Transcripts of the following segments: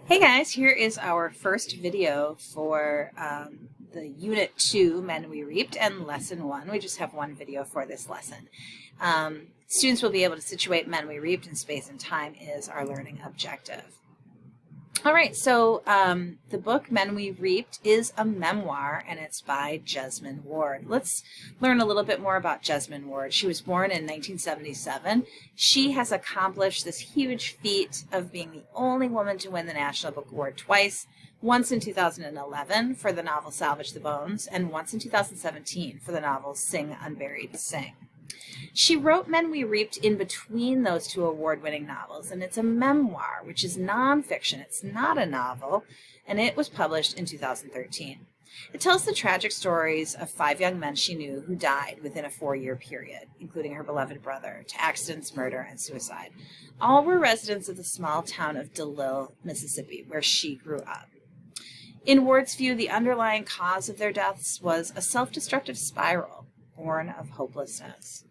Hey guys, here is our first video for the Unit 2, Men We Reaped, and Lesson 1. We just have one video for this lesson. Students will be able to situate Men We Reaped in space and time is our learning objective. All right, so the book Men We Reaped is a memoir, and it's by Jesmyn Ward. Let's learn a little bit more about Jesmyn Ward. She was born in 1977. She has accomplished this huge feat of being the only woman to win the National Book Award twice, once in 2011 for the novel Salvage the Bones, and once in 2017 for the novel Sing Unburied Sing. She wrote Men We Reaped in between those two award-winning novels, and it's a memoir, which is nonfiction. It's not a novel, and it was published in 2013. It tells the tragic stories of 5 young men she knew who died within a 4-year period, including her beloved brother, to accidents, murder, and suicide. All were residents of the small town of DeLille, Mississippi, where she grew up. In Ward's view, the underlying cause of their deaths was a self-destructive spiral born of hopelessness.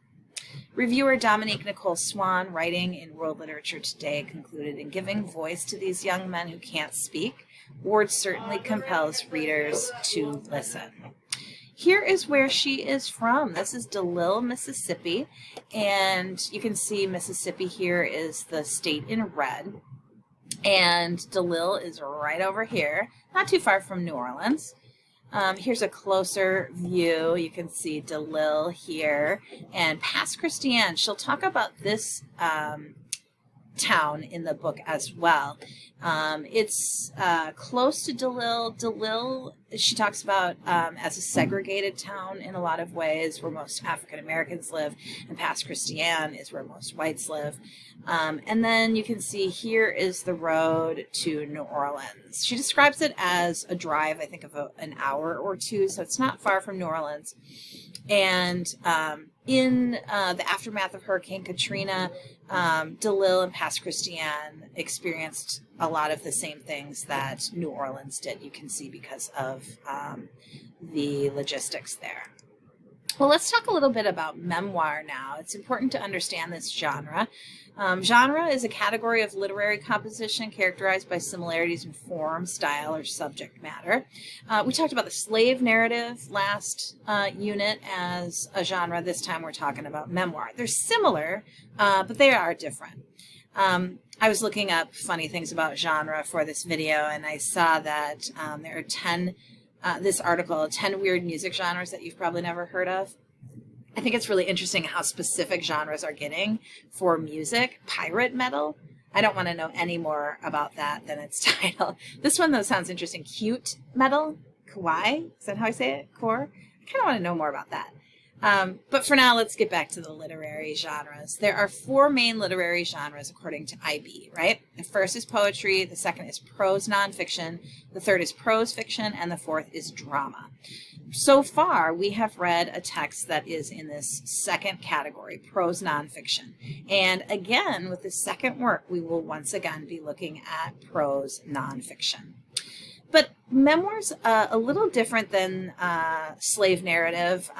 Reviewer Dominique Nicole Swan, writing in World Literature Today, concluded, in giving voice to these young men who can't speak, Ward certainly compels readers to listen. Here is where she is from. This is DeLille, Mississippi, and you can see Mississippi here is the state in red, and DeLille is right over here, not too far from New Orleans. Here's a closer view. You can see DeLille here and Pass Christian. She'll talk about this town in the book as well. It's close to DeLille. DeLille, she talks about as a segregated town in a lot of ways, where most African Americans live, and Pass Christian is where most whites live. And then you can see here is the road to New Orleans. She describes it as a drive, I think, of an hour or two, so it's not far from New Orleans. And in the aftermath of Hurricane Katrina, DeLille and Pass Christian experienced a lot of the same things that New Orleans did, you can see, because of the logistics there. Well, let's talk a little bit about memoir now. It's important to understand this genre. Genre is a category of literary composition characterized by similarities in form, style, or subject matter. We talked about the slave narrative last unit as a genre. This time we're talking about memoir. They're similar, but they are different. I was looking up funny things about genre for this video, and I saw that there are 10 this article, 10 weird music genres that you've probably never heard of. I think it's really interesting how specific genres are getting for music. Pirate metal. I don't want to know any more about that than its title. This one, though, sounds interesting. Cute metal. Kawaii. Is that how I say it? Core. I kind of want to know more about that. But for now, let's get back to the literary genres. There are 4 main literary genres according to IB, right? The first is poetry, the second is prose nonfiction, the third is prose fiction, and the fourth is drama. So far, we have read a text that is in this second category, prose nonfiction. And again, with the second work, we will once again be looking at prose nonfiction. But memoir's a little different than slave narrative.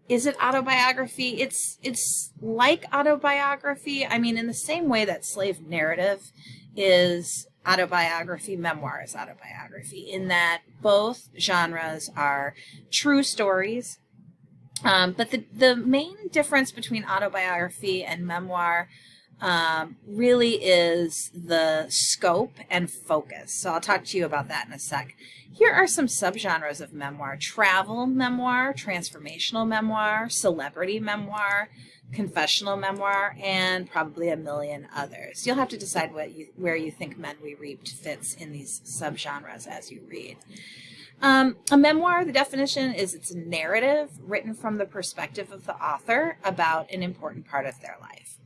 Is it autobiography? It's like autobiography. I mean, in the same way that slave narrative is autobiography, memoir is autobiography, in that both genres are true stories. But the main difference between autobiography and memoir really is the scope and focus. So I'll talk to you about that in a sec. Here are some subgenres of memoir: travel memoir, transformational memoir, celebrity memoir, confessional memoir, and probably a million others. You'll have to decide where you think Men We Reaped fits in these subgenres as you read. A memoir, the definition is it's a narrative written from the perspective of the author about an important part of their life.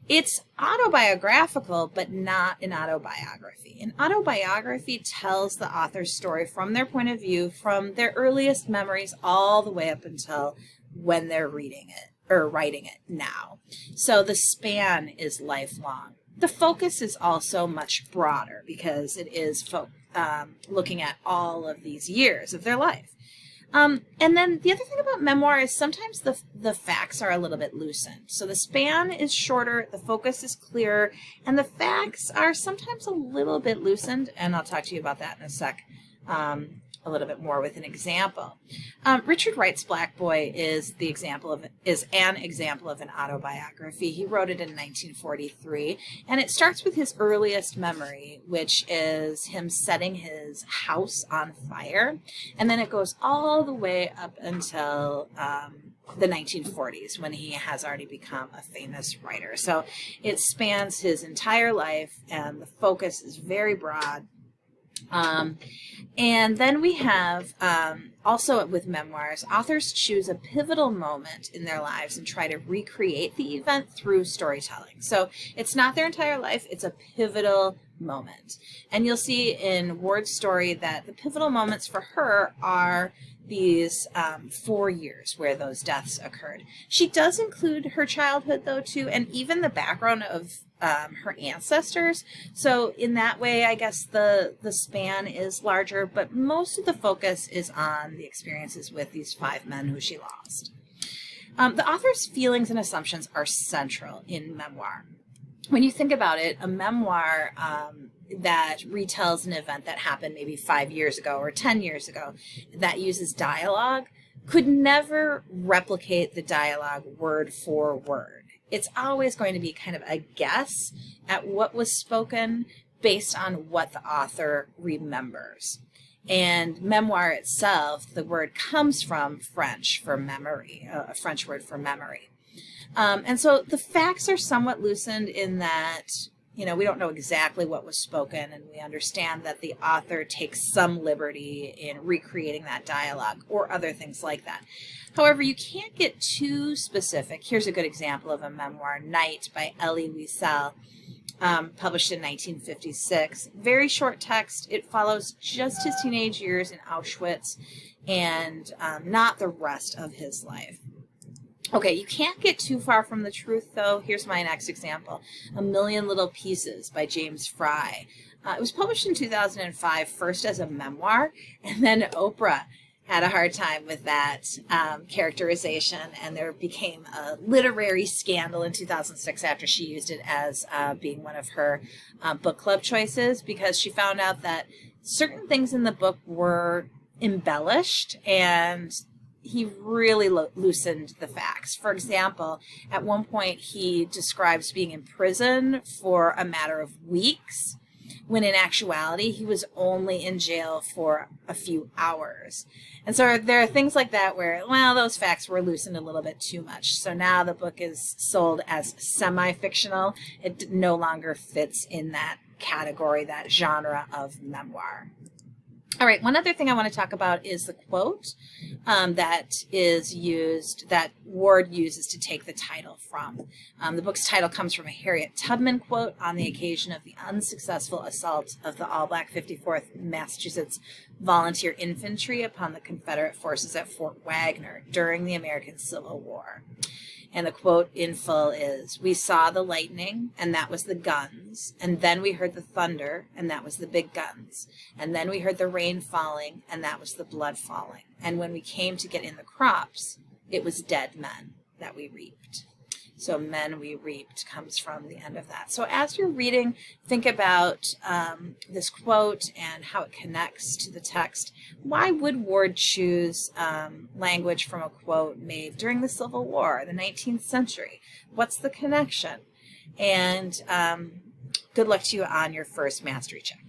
It's autobiographical, but not an autobiography. An autobiography tells the author's story from their point of view, from their earliest memories all the way up until when they're reading it or writing it now. So the span is lifelong. The focus is also much broader because it is looking at all of these years of their life. And then the other thing about memoir is sometimes the facts are a little bit loosened. So the span is shorter, the focus is clearer, and the facts are sometimes a little bit loosened. And I'll talk to you about that in a sec, a little bit more with an example. Richard Wright's Black Boy is an example of an autobiography. He wrote it in 1943, and it starts with his earliest memory, which is him setting his house on fire, and then it goes all the way up until the 1940s, when he has already become a famous writer. So it spans his entire life, and the focus is very broad. And then we have, also with memoirs, authors choose a pivotal moment in their lives and try to recreate the event through storytelling. So it's not their entire life, it's a pivotal moment. And you'll see in Ward's story that the pivotal moments for her are these 4 years where those deaths occurred. She does include her childhood, though, too, and even the background of her ancestors. So in that way, I guess the span is larger, but most of the focus is on the experiences with these 5 men who she lost. The author's feelings and assumptions are central in memoir. When you think about it, a memoir that retells an event that happened maybe 5 years ago or 10 years ago that uses dialogue could never replicate the dialogue word for word. It's always going to be kind of a guess at what was spoken based on what the author remembers. And memoir itself, the word comes from French for memory, a French word for memory. And so the facts are somewhat loosened in that, we don't know exactly what was spoken, and we understand that the author takes some liberty in recreating that dialogue or other things like that. However, you can't get too specific. Here's a good example of a memoir, Night by Elie Wiesel, published in 1956. Very short text. It follows just his teenage years in Auschwitz and not the rest of his life. Okay, you can't get too far from the truth, though. Here's my next example, A Million Little Pieces by James Fry. It was published in 2005, first as a memoir, and then Oprah had a hard time with that characterization, and there became a literary scandal in 2006 after she used it as being one of her book club choices, because she found out that certain things in the book were embellished, and he really loosened the facts. For example, at one point he describes being in prison for a matter of weeks, when in actuality he was only in jail for a few hours. And so there are things like that where, well, those facts were loosened a little bit too much. So now the book is sold as semi-fictional. It no longer fits in that category, that genre of memoir. All right, one other thing I want to talk about is the quote that Ward uses to take the title from. The book's title comes from a Harriet Tubman quote on the occasion of the unsuccessful assault of the all-black 54th Massachusetts Volunteer Infantry upon the Confederate forces at Fort Wagner during the American Civil War. And the quote in full is, "We saw the lightning, and that was the guns. And then we heard the thunder, and that was the big guns. And then we heard the rain falling, and that was the blood falling. And when we came to get in the crops, it was dead men that we reaped." So men we reaped comes from the end of that. So as you're reading, think about this quote and how it connects to the text. Why would Ward choose language from a quote made during the Civil War, the 19th century? What's the connection? And good luck to you on your first mastery check.